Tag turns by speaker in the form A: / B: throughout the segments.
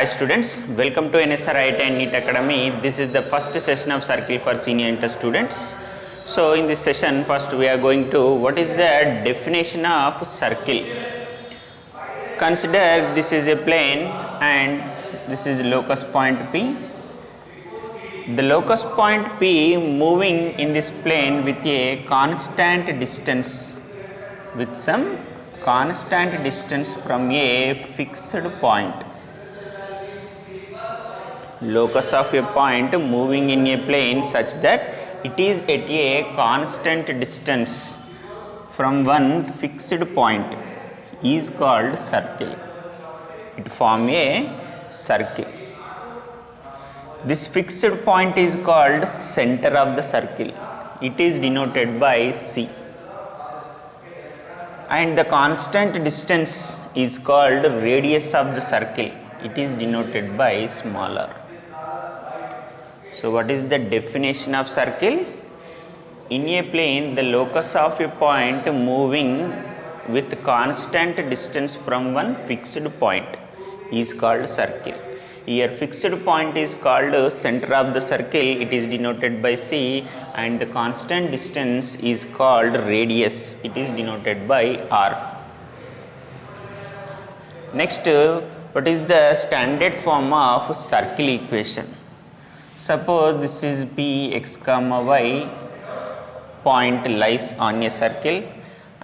A: students, welcome to NSR IIT and NEET Academy. This is the first session of Circle for Senior Inter students. So in this session, first we are going to what is the definition of circle. Consider this is a plane and this is locus point P. The locus point P moving in this plane with a constant distance, with some constant distance from a fixed point. Locus of a point moving in a plane such that it is at a constant distance from one fixed point is called circle. It forms a circle. This fixed point is called center of the circle. It is denoted by C. And the constant distance is called radius of the circle. It is denoted by small r. So what is the definition of circle? In a plane, the locus of a point moving with constant distance from one fixed point is called circle. Here fixed point is called center of the circle. It is denoted by C, and the constant distance is called radius. It is denoted by R. Next, what is the standard form of circle equation? Suppose this is P x comma y point lies on a circle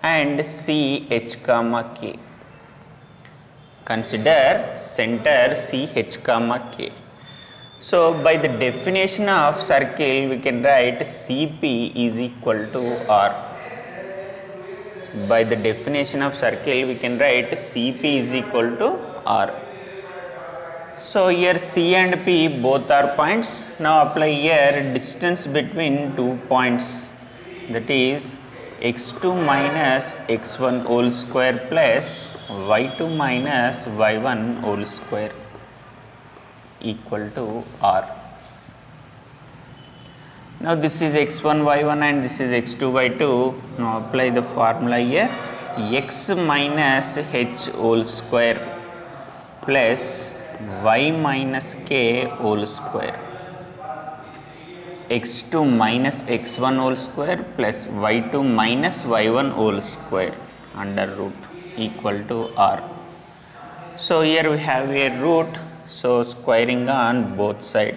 A: and C h comma k. Consider center C h comma k. So by the definition of circle we can write Cp is equal to R. By the definition of circle we can write Cp is equal to R. So here C and P both are points. Now apply here distance between 2 points, that is x2 minus x1 whole square plus y2 minus y1 whole square equal to R. Now this is x1 y1 and this is x2 y2. Now apply the formula here, x minus h whole square plus y minus k whole square, x2 minus x1 whole square plus y2 minus y1 whole square under root equal to R. So here we have a root, so squaring on both sides.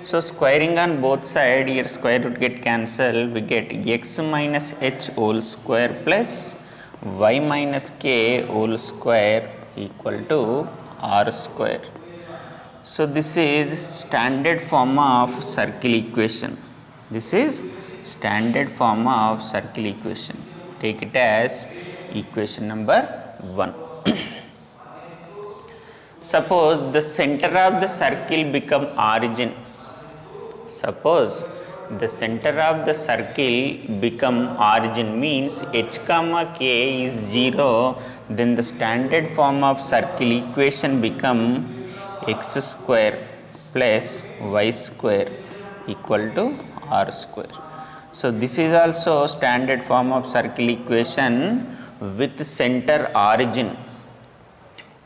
A: So squaring on both sides, here square root get cancelled, we get x minus h whole square plus y minus k whole square equal to R square. So this is standard form of circle equation. This is standard form of circle equation. Take it as equation number 1. Suppose the center of the circle become origin. Suppose the center of the circle become origin means h comma k is 0, then the standard form of circle equation become x square plus y square equal to R square. So this is also standard form of circle equation with center origin.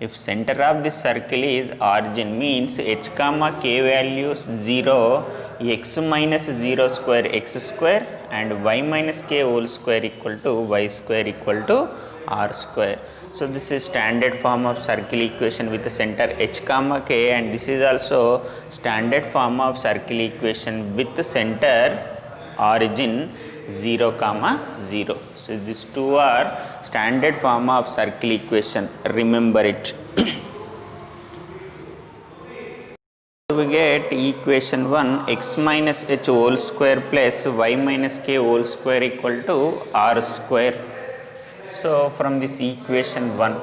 A: If center of the circle is origin means h comma k values 0, x minus 0 square x square and y minus k whole square equal to y square equal to R square. So this is standard form of circle equation with the center h comma k, and this is also standard form of circle equation with the center origin 0 comma 0. So these two are standard form of circle equation, remember it. We get equation 1 x minus h whole square plus y minus k whole square equal to R square. So from this equation 1,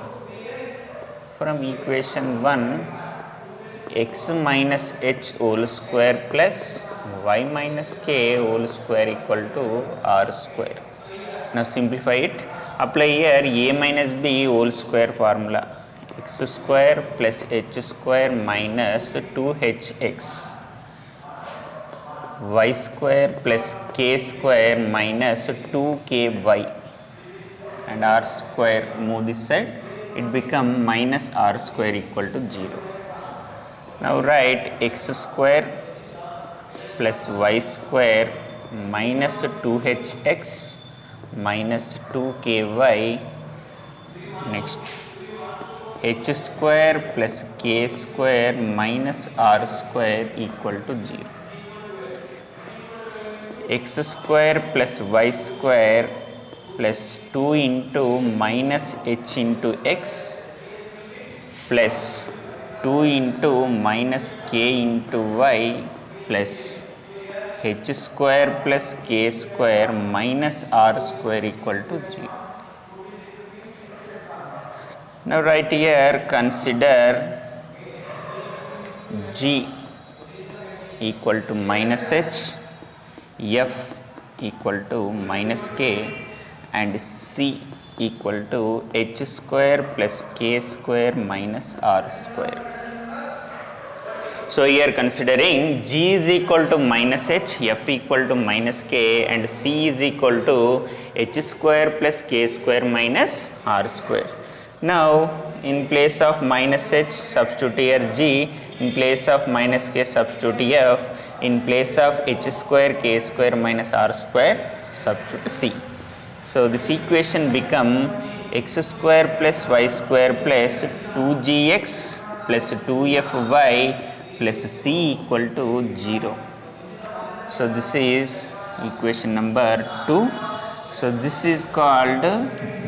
A: x minus h whole square plus y minus k whole square equal to R square. Now simplify it. Apply here a minus b whole square formula, x square plus h square minus 2hx, y square plus k square minus 2ky, and R square move this side, it become minus R square equal to 0. Now write x square plus y square minus 2hx minus 2ky. Next, h square plus k square minus r square equal to 0. X square plus y square plus 2 into minus h into x plus 2 into minus k into y plus h square plus k square minus r square equal to 0. Now right here consider g equal to minus h, f equal to minus k and c equal to h square plus k square minus r square. So here considering g is equal to minus h, f equal to minus k and c is equal to h square plus k square minus r square. Now in place of minus h substitute here g, in place of minus k substitute f, in place of h square k square minus r square substitute c. So this equation become x square plus y square plus 2gx plus 2fy plus c equal to 0. So this is equation number 2. So this is called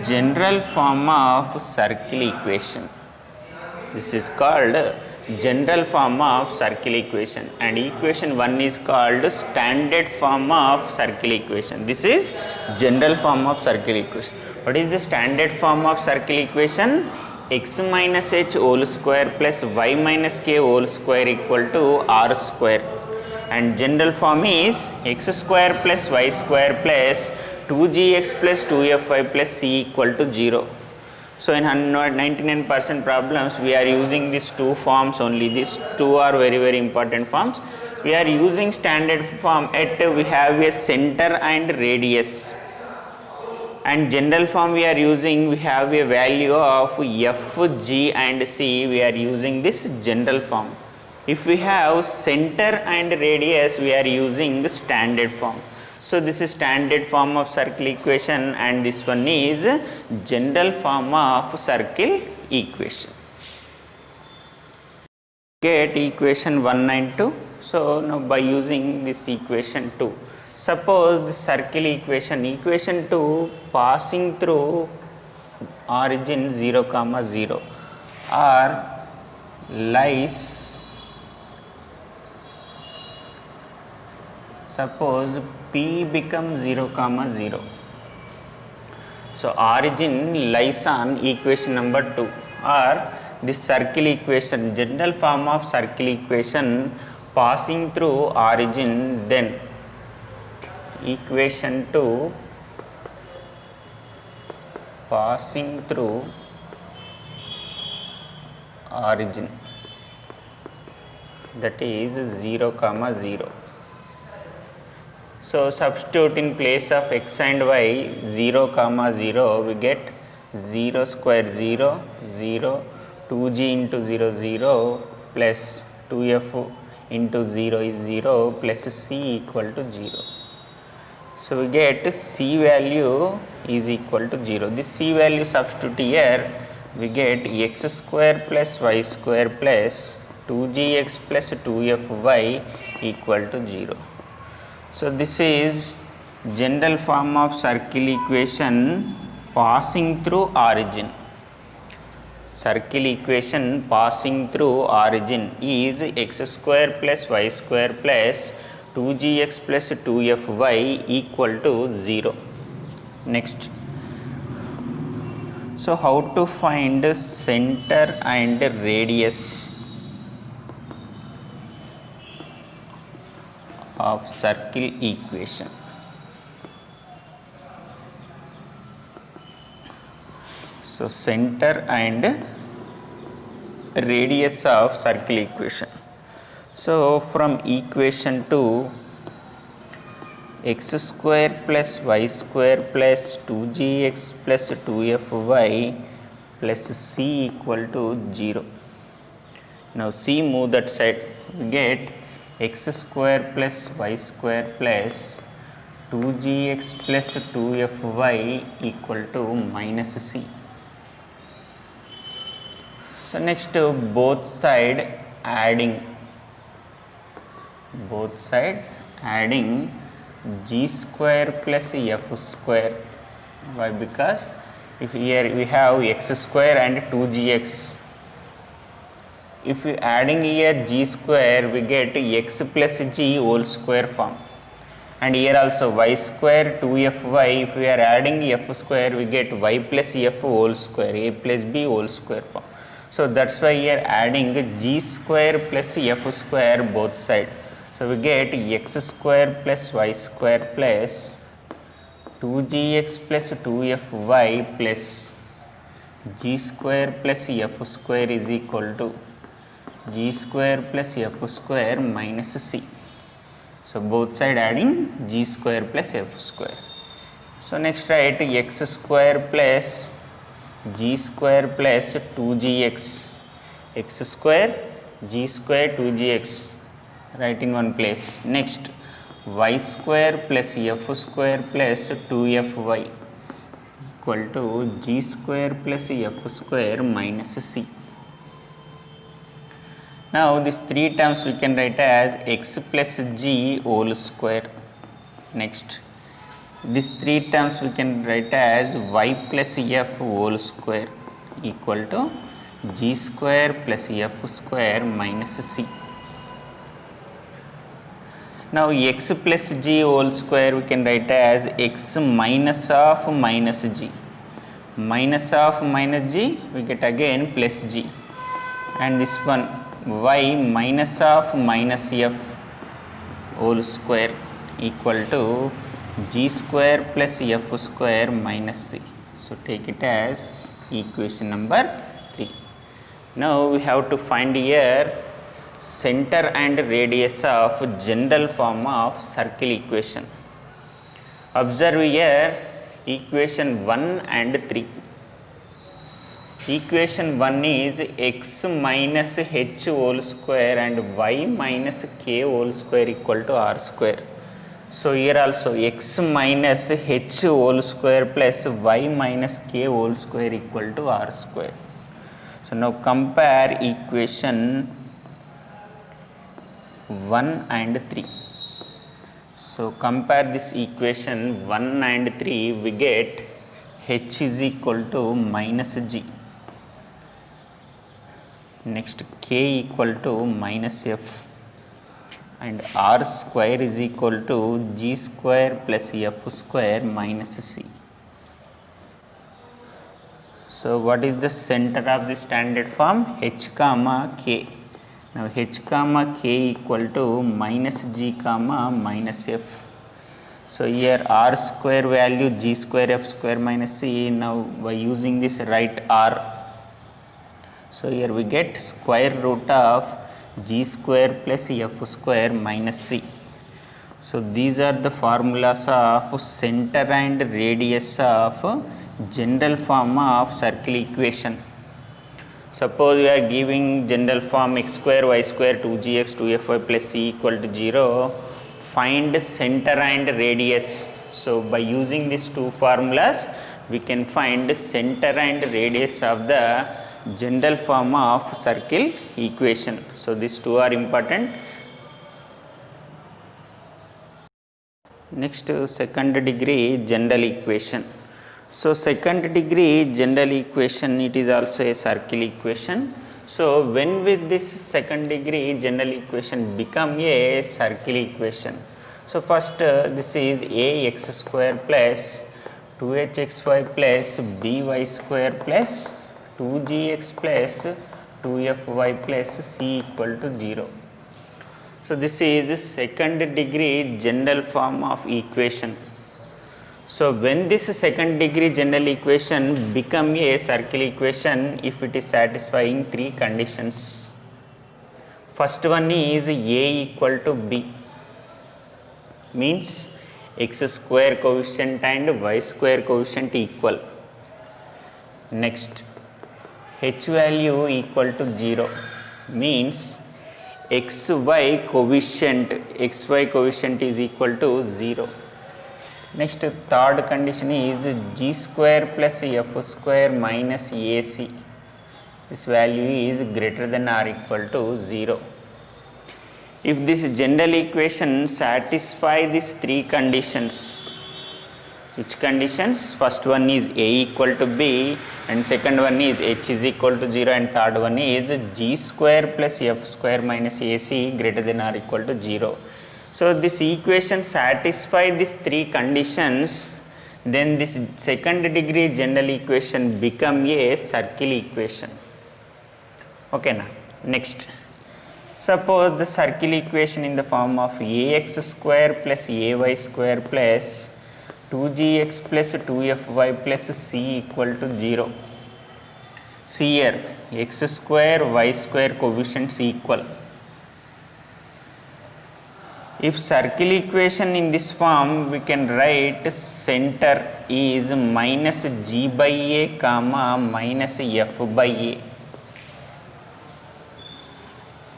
A: general form of circle equation. This is called general form of circle equation, and equation 1 is called standard form of circle equation. This is general form of circle equation. What is the standard form of circle equation? X minus h whole square plus y minus k whole square equal to r square, and general form is x square plus y square plus 2gx plus 2fy plus c equal to 0. So in 99% problems we are using these two forms only. These two are very important forms. We are using standard form at we have a center and radius, and general form we are using, we have a value of f, g and c. We are using this general form. If we have center and radius, we are using the standard form. So this is standard form of circle equation, and this one is general form of circle equation. Get equation 192. So now by using this equation 2, suppose the circle equation 2 passing through origin 0, 0 or lies, suppose P becomes 0, 0. So origin lies on equation number 2, or this circle equation, general form of circle equation passing through origin, then equation 2 passing through origin, that is 0, 0. So substitute in place of x and y 0, 0, we get 0 square 0, 0, 2g into 0, 0 plus 2f into 0 is 0 plus c equal to 0. So we get c value is equal to 0. This c value substitute here, we get x square plus y square plus 2gx plus 2fy equal to 0. So this is general form of circle equation passing through origin. Circle equation passing through origin is x square plus y square plus 2gx plus 2fy equal to 0. Next, so how to find center and radius of circle equation? So center and radius of circle equation. So from equation 2, x square plus y square plus 2gx plus 2fy plus c equal to 0. Now C move that side, we get x square plus y square plus 2gx plus 2fy equal to minus C. So next both side adding g square plus f square. Why? Because if here we have x square and 2gx, if we adding here g square, we get x plus g whole square form, and here also y square 2fy, if we are adding f square, we get y plus f whole square, a plus b whole square form. So that's why here adding g square plus f square both side. So we get x square plus y square plus 2gx plus 2fy plus g square plus f square is equal to g square plus f square minus c. So both side adding g square plus f square. So next write x square plus g square plus 2gx, x square g square 2gx, write in one place. Next y square plus f square plus 2fy equal to g square plus f square minus c. Now these three terms we can write as x plus g whole square. Next these three terms we can write as y plus f whole square equal to g square plus f square minus c. Now x plus g whole square we can write as x minus of minus g. Minus of minus g we get again plus g, and this one y minus of minus f whole square equal to g square plus f square minus c. So take it as equation number 3. Now we have to find here center and radius of general form of circle equation. Observe here equation 1 and 3. Equation 1 is x minus h whole square and y minus k whole square equal to r square. So here also x minus h whole square plus y minus k whole square equal to r square. So now compare equation 1 and 3. So compare this equation 1 and 3, we get h is equal to minus g. Next k equal to minus f, and r square is equal to g square plus f square minus c. So what is the center of the standard form? H comma k. Now h comma k equal to minus g comma minus f. So here r square value g square f square minus c. Now by using this write r. So here we get square root of g square plus f square minus c. So these are the formulas of center and radius of general form of circle equation. Suppose we are giving general form x square y square 2gx 2fy plus c equal to 0. Find center and radius. So by using these two formulas we can find center and radius of the general form of circle equation. So these two are important. Next second degree general equation. So second degree general equation, it is also a circle equation. So when will this second degree general equation become a circle equation? So first this is ax square plus 2hxy plus by square plus 2gx plus 2fy plus c equal to 0. So this is second degree general form of equation. So when this second degree general equation become a circle equation if it is satisfying three conditions. First one is a equal to b, means x square coefficient and y square coefficient equal. Next h value equal to 0. means xy coefficient is equal to 0. Next, third condition is g square plus f square minus ac. This value is greater than or equal to 0. If this general equation satisfy these three conditions, which conditions? First one is a equal to b, and second one is h is equal to 0, and third one is g square plus f square minus ac greater than or equal to 0. So this equation satisfy these three conditions, then this second degree general equation become a circle equation. Okay na? Next, suppose the circle equation in the form of ax square plus ay square plus 2gx plus 2fy plus c equal to 0. See here, x square y square coefficients equal. If circle equation in this form, we can write center is minus g by a comma minus f by a,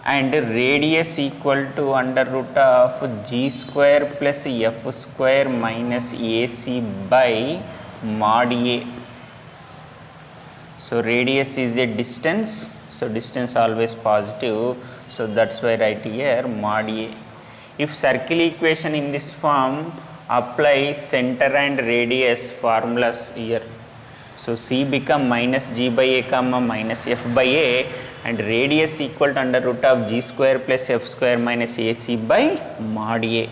A: and radius equal to under root of g square plus f square minus ac by mod a. So radius is a distance, so distance always positive, so that's why write here mod a. If circle equation in this form, apply center and radius formulas here. So c become minus g by a comma minus f by a, and radius equal to under root of g square plus f square minus ac by mod a.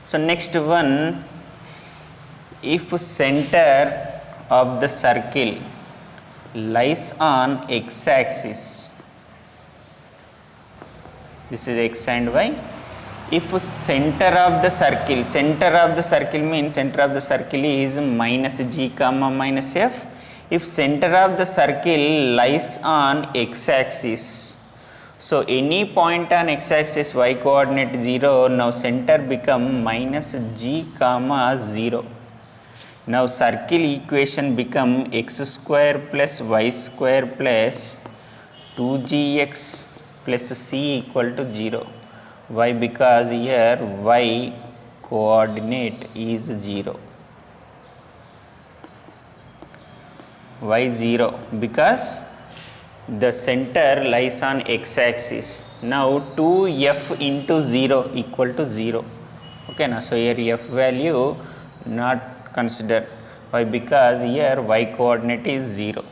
A: So next one, if center of the circle lies on x axis, this is x and y. If center of the circle means center of the circle is minus g comma minus f. If center of the circle lies on x axis, so any point on x axis y coordinate 0, now center become minus g comma 0. Now circle equation become x square plus y square plus 2gx plus c equal to 0. Why? Because here y coordinate is 0. Why 0? Because the center lies on x axis. Now 2f into 0 equal to 0. Okay na? So here f value not consider. Why? Because here y coordinate is 0.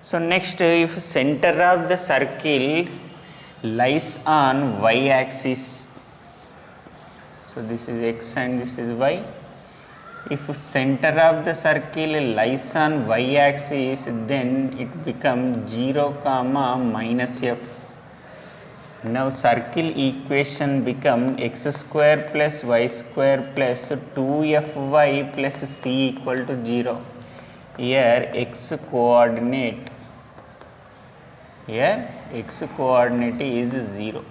A: So next, if center of the circle lies on y axis, so this is x and this is y. If center of the circle lies on y axis, then it becomes 0 comma minus f. Now circle equation become x square plus y square plus 2fy plus c equal to 0. Here x coordinate is 0.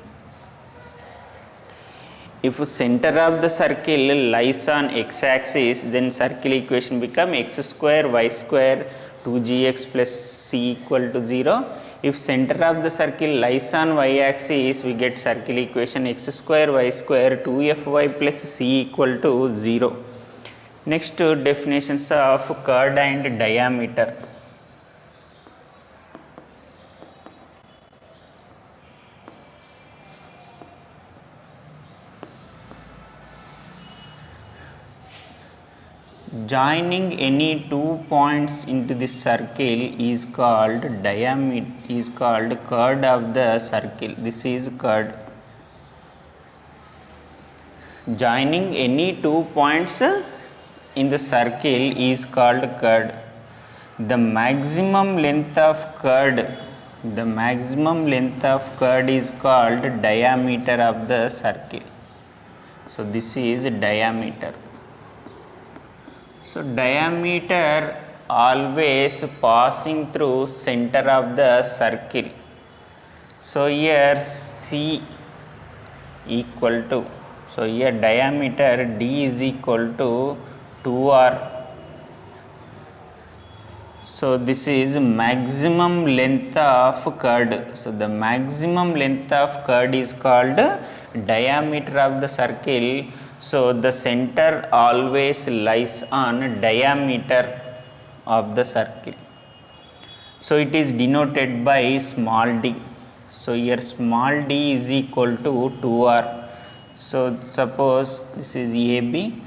A: If center of the circle lies on x axis, then circle equation become x square y square 2gx plus c equal to 0. If center of the circle lies on y axis, we get circle equation x square y square 2fy plus c equal to 0. Next, definitions of chord and diameter. Joining any two points into this circle is called chord of the circle. This is chord. Joining any two points in the circle is called chord. The maximum length of chord is called diameter of the circle. So this is diameter. So diameter always passing through center of the circle. So here C equal to, so here diameter D is equal to 2r. So this is maximum length of curd. So the maximum length of curd is called diameter of the circle. So the center always lies on diameter of the circle. So it is denoted by small d. So here small d is equal to 2r. So suppose this is AB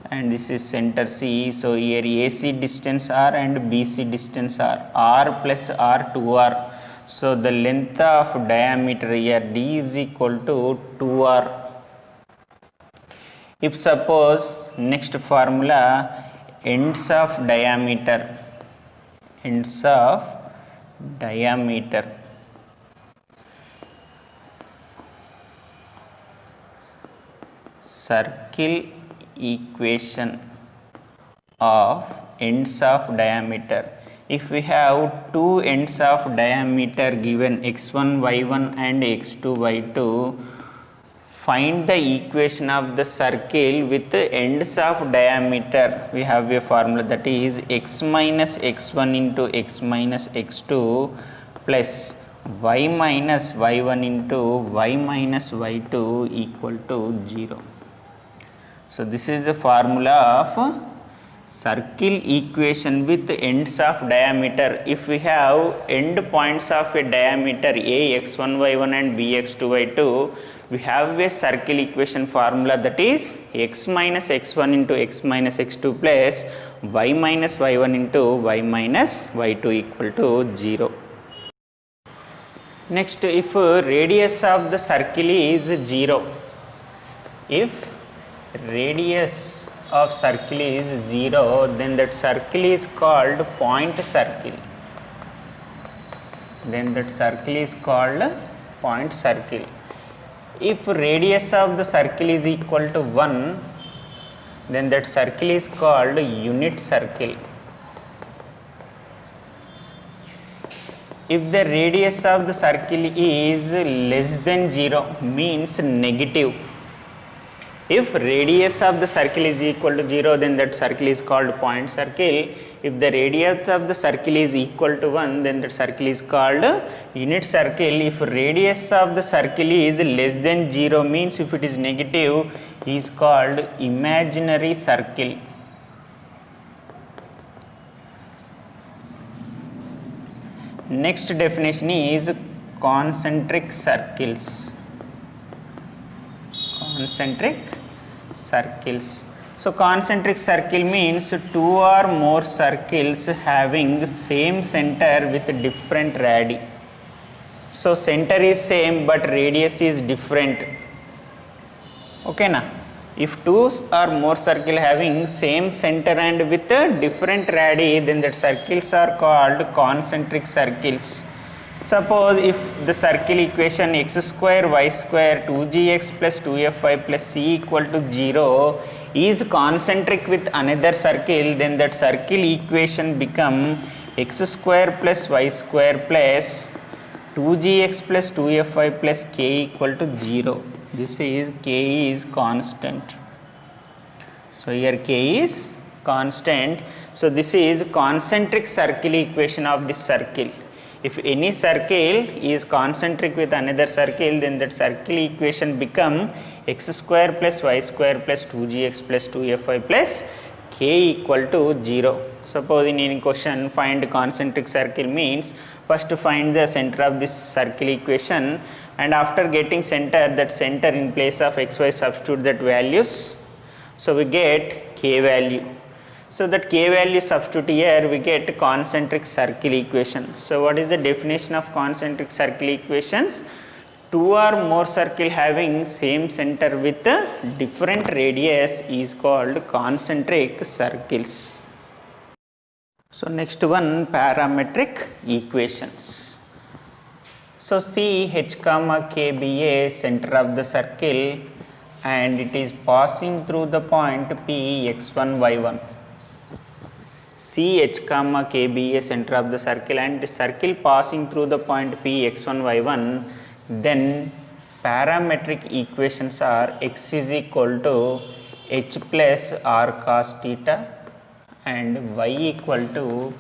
A: and this is center C. So here AC distance R and BC distance R plus R 2R. So the length of diameter here D is equal to 2R. If suppose next formula, ends of diameter, circle equation of ends of diameter. If we have two ends of diameter given x1 y1 and x2 y2, find the equation of the circle with the ends of diameter. We have a formula, that is x minus x1 into x minus x2 plus y minus y1 into y minus y2 equal to 0. So this is the formula of circle equation with ends of diameter. If we have end points of a diameter a x1 y1 and b x2 y2, we have a circle equation formula, that is x minus x1 into x minus x2 plus y minus y1 into y minus y2 equal to 0. Next, if radius of the circle is 0, if radius of circle is 0, then that circle is called point circle. If radius of the circle is equal to 1, then that circle is called unit circle. If the radius of the circle is less than 0, means negative. If radius of the circle is equal to 0, then that circle is called point circle. If the radius of the circle is equal to 1, then that circle is called unit circle. If radius of the circle is less than 0, means if it is negative, is called imaginary circle. Next definition is concentric circles. So concentric circle means two or more circles having same center with different radii. So center is same but radius is different. Okay na? If two or more circle having same center and with different radii, then that circles are called concentric circles. Suppose if the circle equation x square y square 2gx plus 2fy plus c equal to 0 is concentric with another circle, then that circle equation become x square plus y square plus 2gx plus 2fy plus k equal to 0. This is k is constant. So here k is constant. So this is concentric circle equation of this circle. If any circle is concentric with another circle, then that circle equation become x square plus y square plus 2gx plus 2fy plus k equal to 0. Suppose in any question find concentric circle, means first find the center of this circle equation, and after getting center, that center in place of xy substitute that values. So we get k value. So that k value substitute here, we get concentric circle equation. So what is the definition of concentric circle equations? Two or more circle having same center with different radius is called concentric circles. So next one, parametric equations. So see h comma k be a center of the circle and it is passing through the point P x1 y1. See h comma k be a center of the circle and the circle passing through the point P x1 y1, then parametric equations are x is equal to h plus r cos theta and y equal to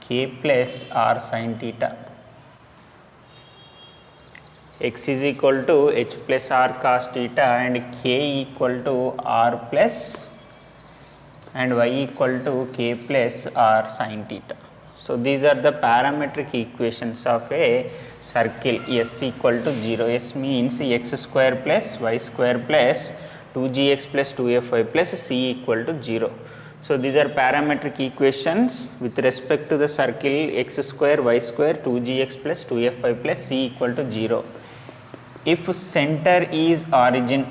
A: k plus r sin theta. X is equal to h plus r cos theta and k equal to r plus and y equal to k plus r sin theta. So, these are the parametric equations of a circle S equal to 0. S means x square plus y square plus 2gx plus 2fy plus c equal to 0. So, these are parametric equations with respect to the circle x square y square 2gx plus 2fy plus c equal to 0. If center is origin,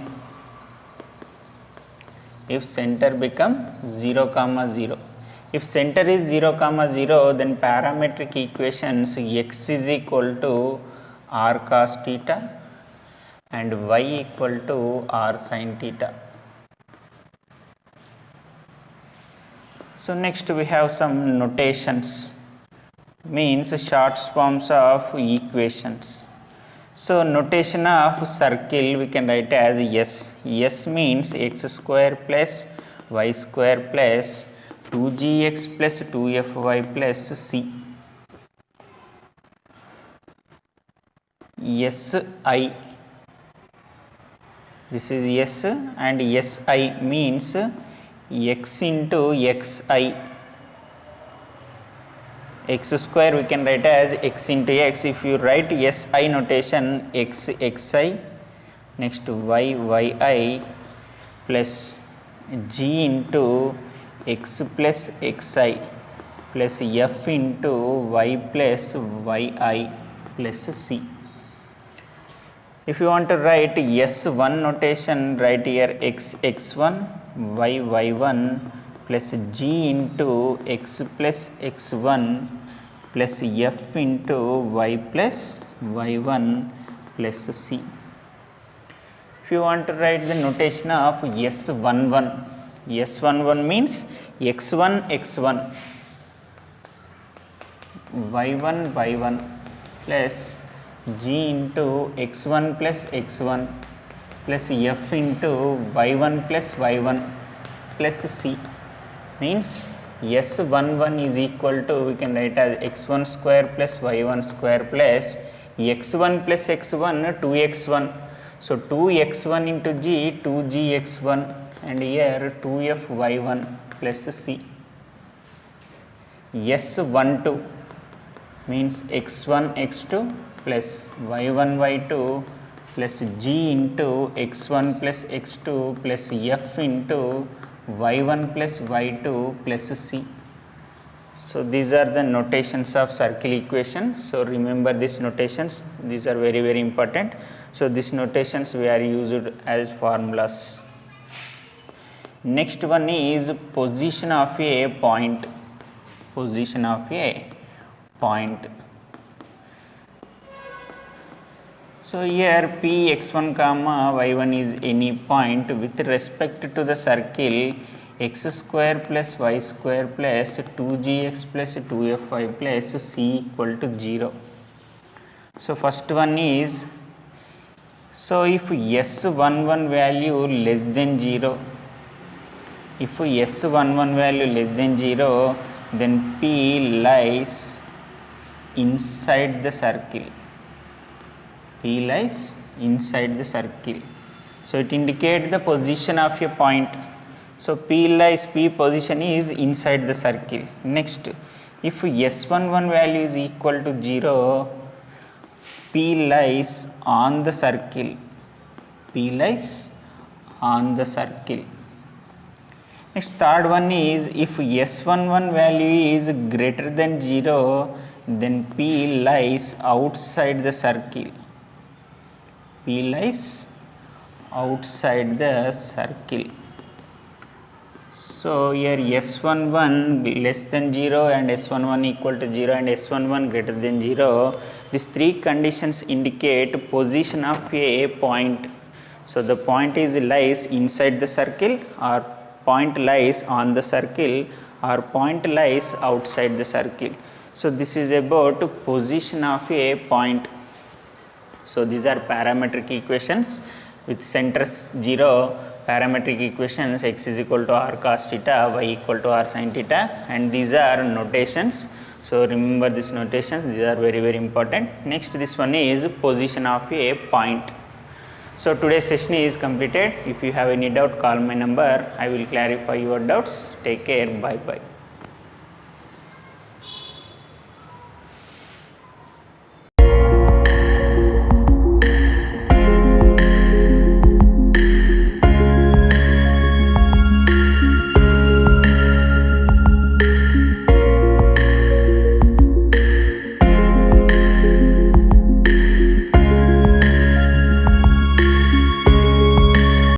A: if center become 0 comma 0, if center is 0 comma 0, then parametric equations x is equal to r cos theta and y equal to r sin theta. So, next we have some notations, means short forms of equations. So, notation of circle we can write as S. S means x square plus y square plus 2gx plus 2fy plus c. Si, this is S and Si means x into xi. X square we can write as x into x. If you write Si notation, x xi, next y yi plus g into x plus xi plus f into y plus yi plus c. If you want to write S1 notation, write here x x1 y y1 plus g into x plus x1 plus f into y plus y1 plus c. If you want to write the notation of S11, S11 means x1 x1 y1 y1 plus g into x1 plus x1 plus f into y1 plus y1 plus c, means S11 is equal to, we can write as x1 square plus y1 square plus x1 plus x1 2x1. So, 2x1 into g 2gx1 and here 2fy1 plus c. S12 means x1 x2 plus y1 y2 plus g into x1 plus x2 plus f into y1 plus y2 plus c. So, these are the notations of circle equation. So, remember these notations, these are very very important. So, these notations we are used as formulas. Next one is position of a point, position of a point. So, here p x1 comma y1 is any point with respect to the circle x square plus y square plus 2gx plus 2fy plus c equal to 0. So, first one is, so if S11 value less than 0, if S11 value less than 0, then P lies inside the circle. P lies inside the circle. So, it indicates the position of a point. So, P position is inside the circle. Next, if S11 value is equal to 0, P lies on the circle. P lies on the circle. Next, third one is, if S11 value is greater than 0, then P lies outside the circle. P lies outside the circle. So, here S11 less than 0 and S11 equal to 0 and S11 greater than 0, these three conditions indicate position of a point. So, the point is lies inside the circle, or point lies on the circle, or point lies outside the circle. So, this is about position of a point. So, these are parametric equations with centers 0, parametric equations x is equal to r cos theta, y equal to r sin theta, and these are notations. So remember these notations, these are very very important. Next, this one is position of a point. So today's session is completed. If you have any doubt, call my number. I will clarify your doubts. Take care. Bye bye.